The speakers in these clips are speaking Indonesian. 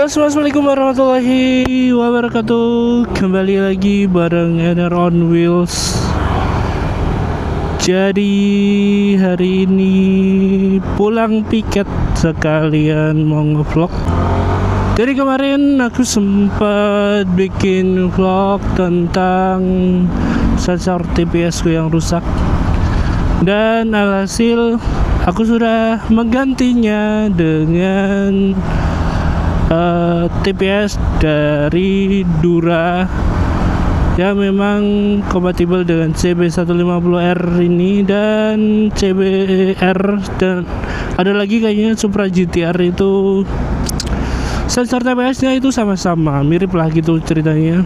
Halo, assalamualaikum warahmatullahi wabarakatuh. Kembali lagi bareng Ener on Wheels. Jadi hari ini pulang piket sekalian mau ngevlog. Dari kemarin aku sempat bikin vlog tentang sensor TPS ku yang rusak, dan alhasil aku sudah menggantinya dengan TPS dari Dura yang memang kompatibel dengan CB150R ini dan CBR, dan ada lagi kayaknya Supra GTR itu sensor TPS-nya itu sama-sama mirip lah gitu ceritanya.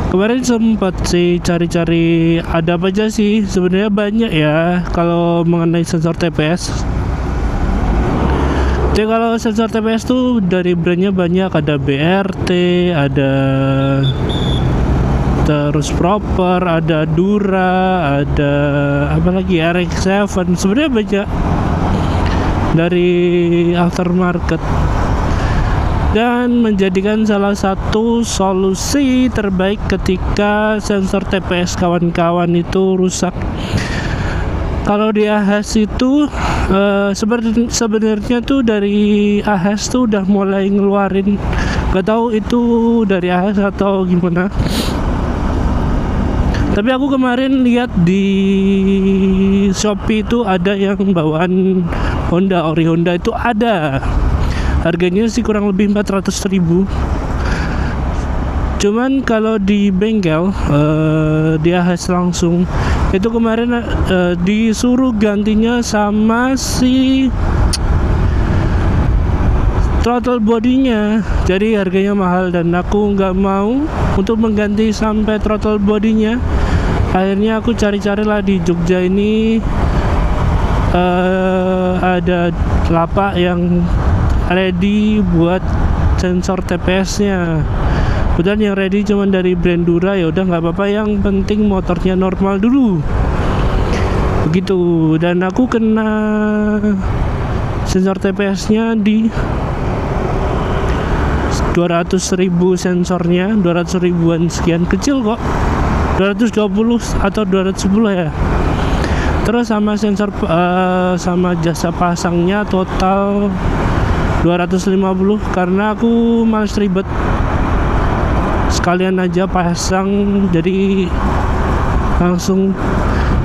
Kemarin sempat sih cari-cari ada apa aja sih, sebenarnya banyak ya kalau mengenai sensor TPS. Jadi kalau sensor TPS tuh dari brandnya banyak, ada BRT, ada terus Proper, ada Dura, ada apa lagi, RX7, sebenarnya banyak dari aftermarket, dan menjadikan salah satu solusi terbaik ketika sensor TPS kawan-kawan itu rusak. Kalau di AHES itu sebenarnya tuh dari AHES tuh udah mulai ngeluarin, gak tahu itu dari AHES atau gimana. Tapi aku kemarin lihat di Shopee itu ada yang bawaan Honda, ori Honda itu ada. Harganya sih kurang lebih 400.000. Cuman kalau di bengkel di AHES langsung itu kemarin disuruh gantinya sama si throttle bodinya, jadi harganya mahal dan aku nggak mau untuk mengganti sampai throttle bodinya. Akhirnya aku cari-cari lah di Jogja ini ada lapak yang ready buat sensor TPS-nya. Kemudian yang ready cuman dari brand Dura, ya udah nggak apa-apa, yang penting motornya normal dulu begitu. Dan aku kena sensor TPS-nya di 200.000 sensornya, 200 ribuan sekian, kecil kok, 220 atau 210 ya. Terus sama sensor sama jasa pasangnya total 250, karena aku males ribet, sekalian aja pasang, jadi langsung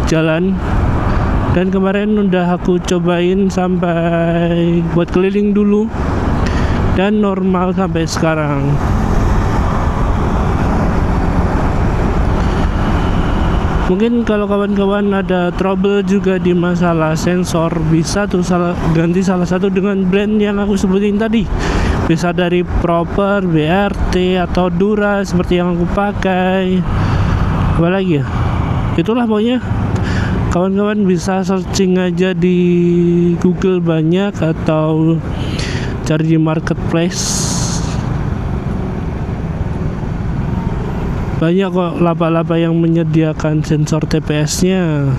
jalan. Dan kemarin udah aku cobain sampai buat keliling dulu, dan normal sampai sekarang. Mungkin kalau kawan-kawan ada trouble juga di masalah sensor, bisa tuh ganti salah satu dengan brand yang aku sebutin tadi. Bisa dari Proper, BRT, atau Dura seperti yang aku pakai. Apa lagi ya? Itulah pokoknya. Kawan-kawan bisa searching aja di Google banyak, atau cari di marketplace. Banyak kok lapak-lapak yang menyediakan sensor TPS-nya.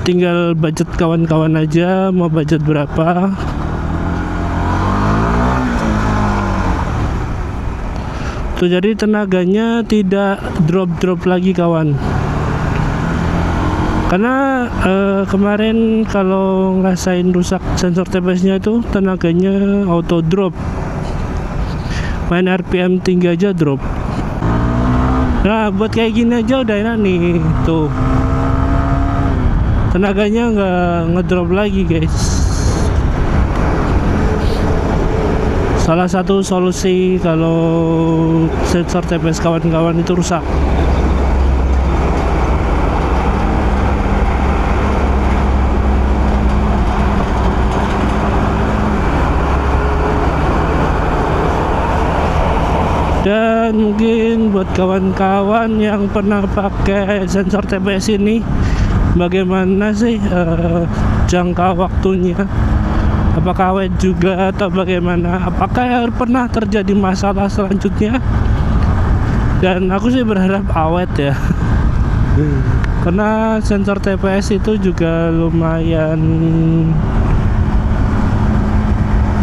Tinggal budget kawan-kawan aja, mau budget berapa. Tuh, jadi tenaganya tidak drop lagi kawan. Karena kemarin kalau ngerasain rusak sensor TPS-nya itu tenaganya auto drop. Main RPM tinggi aja drop. Nah, buat kayak gini aja udah enak nih. Tuh, tenaganya nggak ngedrop lagi guys. Salah satu solusi kalau sensor TPS kawan-kawan itu rusak. Dan mungkin buat kawan-kawan yang pernah pakai sensor TPS ini, bagaimana sih jangka waktunya? Apakah awet juga atau bagaimana? Apakah pernah terjadi masalah selanjutnya? Dan aku sih berharap awet ya. Karena sensor TPS itu juga lumayan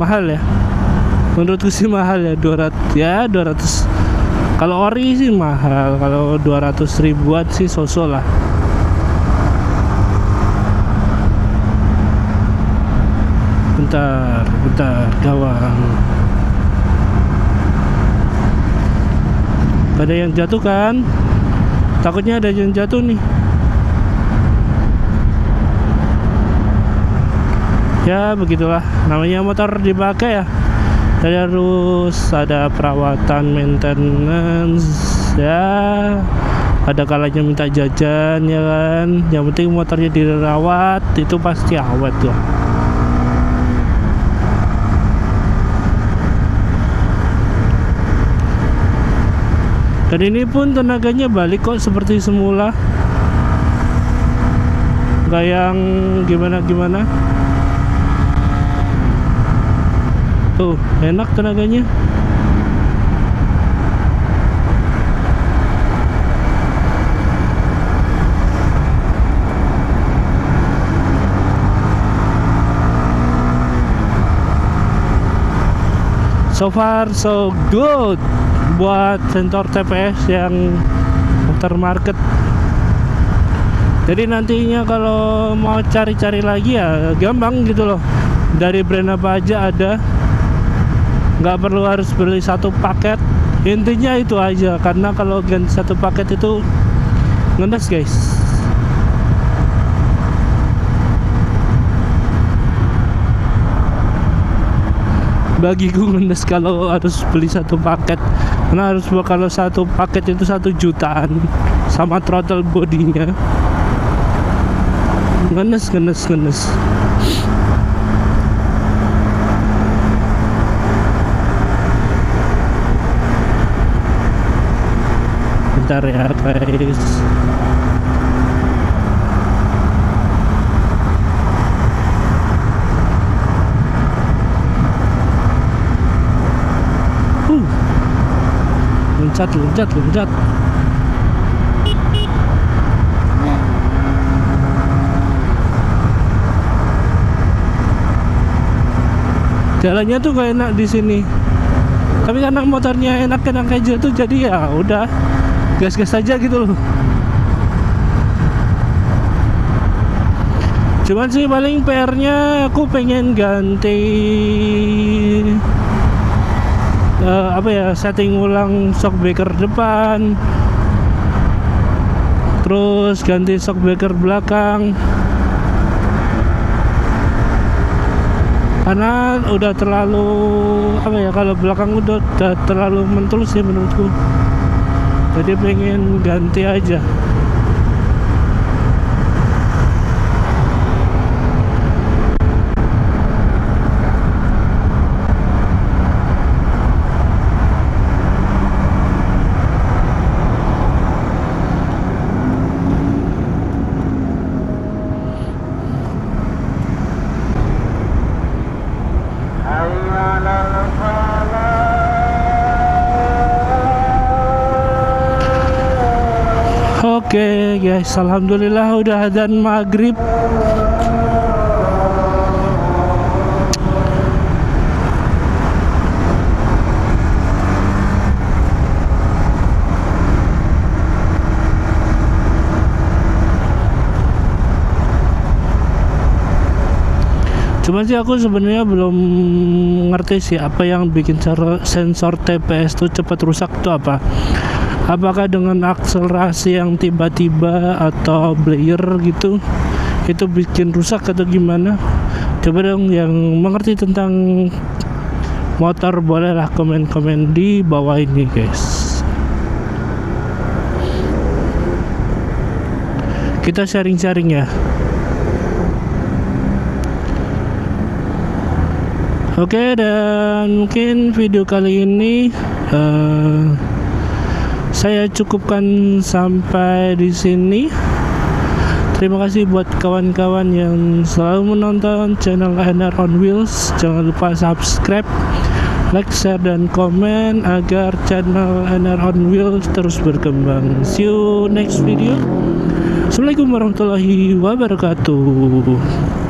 mahal ya, menurutku sih mahal ya. 200 kalau ori sih mahal, kalau 200 ribuan sih sosok lah. Bentar kawan, ada yang jatuh kan, takutnya ada yang jatuh nih. Ya begitulah, namanya motor dipakai ya, jadi harus ada perawatan, maintenance ya. Ada kalanya minta jajan ya kan, yang penting motornya dirawat, itu pasti awet lah. Dan ini pun tenaganya balik kok seperti semula, nggak yang gimana-gimana. Tuh, enak tenaganya. So far so good buat sensor TPS yang aftermarket. Jadi nantinya kalau mau cari-cari lagi ya gampang gitu loh, dari brand apa aja ada, nggak perlu harus beli satu paket. Intinya itu aja, karena kalau ganti satu paket itu ngenes guys. Bagiku ngenes kalau harus beli satu paket, karena harus, kalau satu paket itu 1 jutaan sama throttle bodinya. Ngenes. Bentar ya guys. Loncat. Jalannya tuh gak enak di sini, tapi karena motornya enak aja tuh, jadi ya udah gas aja gitu loh. Cuman sih paling PR-nya aku pengen ganti setting ulang shock breaker depan, terus ganti shock breaker belakang, karena udah terlalu kalau belakang udah terlalu mentul sih menurutku, jadi pengen ganti aja. Oke guys, alhamdulillah udah adzan maghrib. Cuman sih aku sebenarnya belum ngerti sih apa yang bikin sensor TPS tuh cepat rusak tuh apa. Apakah dengan akselerasi yang tiba-tiba atau blare gitu itu bikin rusak atau gimana? Coba dong yang mengerti tentang motor bolehlah komen-komen di bawah ini guys. Kita sharing-sharing ya. Oke, dan mungkin video kali ini saya cukupkan sampai di sini. Terima kasih buat kawan-kawan yang selalu menonton channel NR on Wheels. Jangan lupa subscribe, like, share, dan komen agar channel NR on Wheels terus berkembang. See you next video. Assalamualaikum warahmatullahi wabarakatuh.